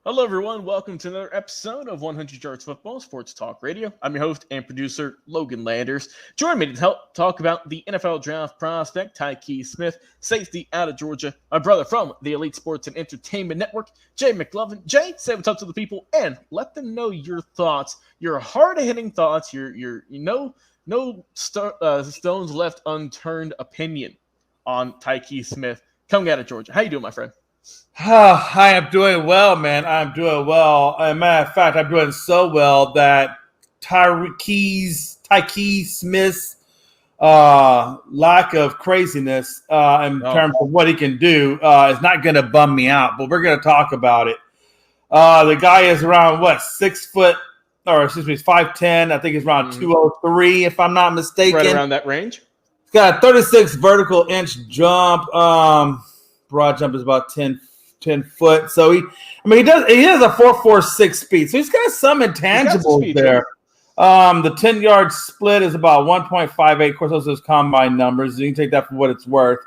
Hello, everyone. Welcome to another episode of 100 Yards Football Sports Talk Radio. I'm your host and producer, Logan Landers. Join me to help talk about the NFL draft prospect, Tykee Smith, safety out of Georgia. My brother from the Elite Sports and Entertainment Network, Jay McLovin. Jay, say what's up to the people and let them know your thoughts, your hard-hitting thoughts, your stones left unturned opinion on Tykee Smith coming out of Georgia. How you doing, my friend? Hi, I'm doing well, man. I'm doing well. As a matter of fact, I'm doing so well that Tykee Smith's lack of craziness in terms of what he can do is not going to bum me out, but we're going to talk about it. The guy is around, 6 foot, or excuse me, he's 5'10". I think he's around 203, if I'm not mistaken. Right around that range. He's got a 36 vertical inch jump. Broad jump is about 10 foot. So he has a 4.46 speed. So he's got some intangibles there. The 10-yard split is about 1.58. Of course, those are his combine numbers. You can take that for what it's worth.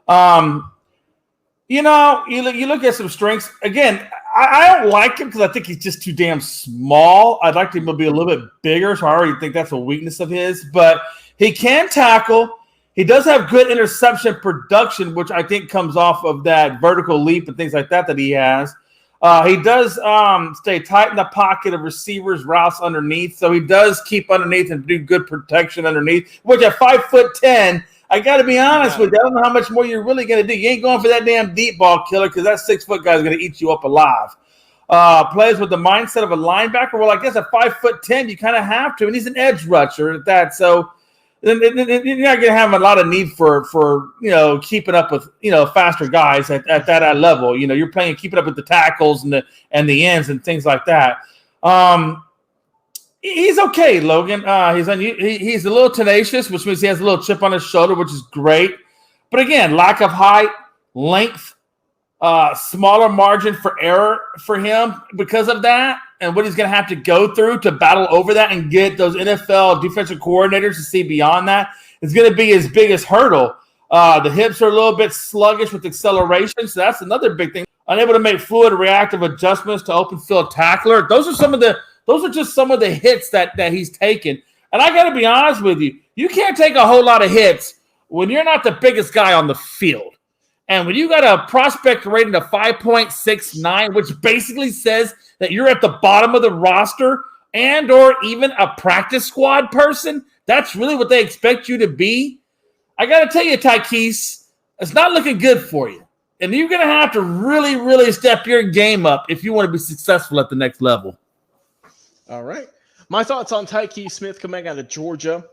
You look at some strengths. Again, I don't like him because I think he's just too damn small. I'd like him to be a little bit bigger, so I already think that's a weakness of his. But he can tackle. He does have good interception production, which I think comes off of that vertical leap and things like that he has. He does stay tight in the pocket of receivers, routes underneath. So he does keep underneath and do good protection underneath, which at 5'10", I got to be honest with you. I don't know how much more you're really going to do. You ain't going for that damn deep ball killer because that 6 foot guy is going to eat you up alive. Plays with the mindset of a linebacker. Well, I guess at 5'10", you kind of have to. And he's an edge rusher at that. So you're not going to have a lot of need for keeping up with faster guys at that level. You're playing keeping up with the tackles and the ends and things like that. He's okay, Logan. He's a little tenacious, which means he has a little chip on his shoulder, which is great. But again, lack of height, length, smaller margin for error for him because of that, and what he's going to have to go through to battle over that and get those NFL defensive coordinators to see beyond that is going to be his biggest hurdle. The hips are a little bit sluggish with acceleration, so that's another big thing. Unable to make fluid reactive adjustments to open field tackler. Those are just some of the hits that he's taken. And I got to be honest with you, you can't take a whole lot of hits when you're not the biggest guy on the field. And when you got a prospect rating of 5.69, which basically says that you're at the bottom of the roster and or even a practice squad person, that's really what they expect you to be. I got to tell you, Tykee, it's not looking good for you. And you're going to have to really, really step your game up if you want to be successful at the next level. All right. My thoughts on Tykee Smith coming out of Georgia.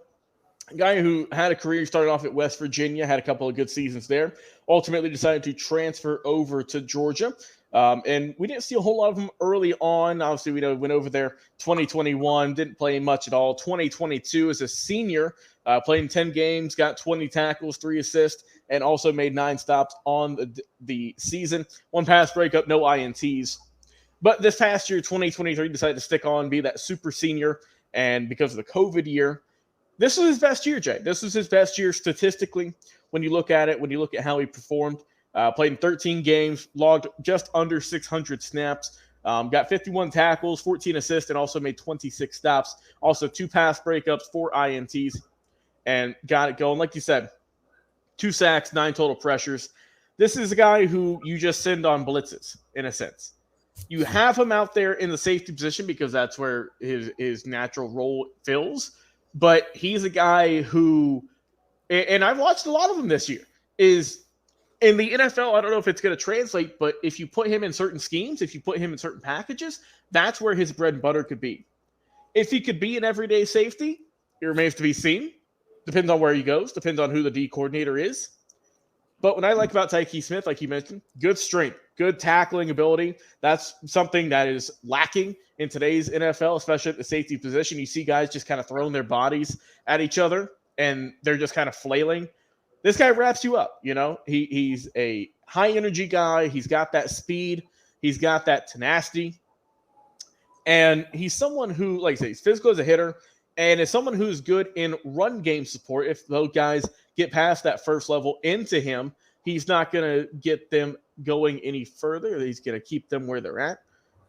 A guy who had a career, started off at West Virginia, had a couple of good seasons there, ultimately decided to transfer over to Georgia. And we didn't see a whole lot of him early on. Obviously, we went over there 2021, didn't play much at all. 2022 as a senior, played in 10 games, got 20 tackles, 3 assists, and also made 9 stops on the season. 1 pass breakup, no INTs. But this past year, 2023, decided to stick on, be that super senior. And because of the COVID year, this was his best year, Jay. This was his best year statistically when you look at it, when you look at how he performed. Played in 13 games, logged just under 600 snaps, got 51 tackles, 14 assists, and also made 26 stops. Also 2 pass breakups, 4 INTs, and got it going. Like you said, 2 sacks, 9 total pressures. This is a guy who you just send on blitzes, in a sense. You have him out there in the safety position because that's where his natural role fills. But he's a guy who, and I've watched a lot of him this year, is in the NFL. I don't know if it's going to translate, but if you put him in certain schemes, if you put him in certain packages, that's where his bread and butter could be. If he could be an everyday safety, it remains to be seen. Depends on where he goes, depends on who the D coordinator is. But what I like about Tykee Smith, like you mentioned, good strength, good tackling ability. That's something that is lacking in today's NFL, especially at the safety position. You see guys just kind of throwing their bodies at each other, and they're just kind of flailing. This guy wraps you up, He's a high-energy guy. He's got that speed. He's got that tenacity. And he's someone who, like I say, he's physical as a hitter, and is someone who's good in run game support. If those guys get past that first level into him, he's not going to get them going any further. He's going to keep them where they're at.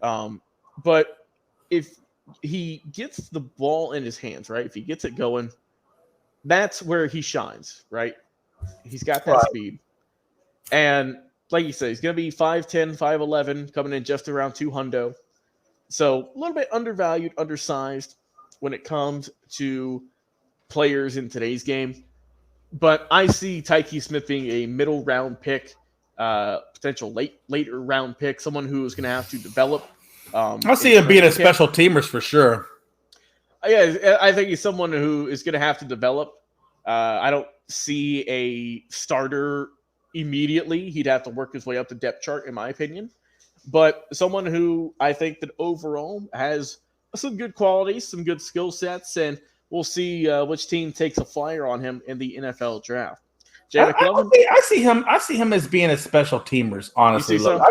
But if he gets the ball in his hands, right? If he gets it going, that's where he shines, right? He's got that speed. And like you said, he's going to be 5'10", 5'11", coming in just around 200. So a little bit undervalued, undersized when it comes to players in today's game. But I see Tykee Smith being a middle round pick, potential later round pick, someone who is going to have to develop. I see him being a special teamers for sure. Yeah, I think he's someone who is going to have to develop. I don't see a starter immediately. He'd have to work his way up the depth chart, in my opinion. But someone who I think that overall has some good qualities, some good skill sets, and we'll see which team takes a flyer on him in the NFL draft. I see him as being a special teamers. Honestly, so?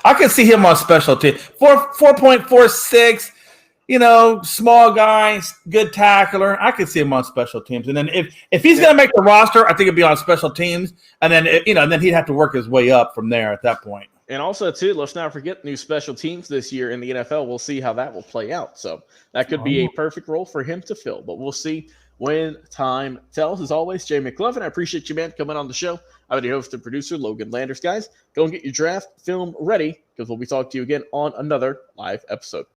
I can see him on special team. 4.46. Small guys, good tackler. I could see him on special teams. And then if he's going to make the roster, I think it'd be on special teams. And then then he'd have to work his way up from there at that point. And also, too, let's not forget new special teams this year in the NFL. We'll see how that will play out. So that could be a perfect role for him to fill. But we'll see when time tells. As always, Jay McMinn, I appreciate you, man, coming on the show. I'm your host and producer, Logan Landers. Guys, go and get your draft film ready because we'll be talking to you again on another live episode.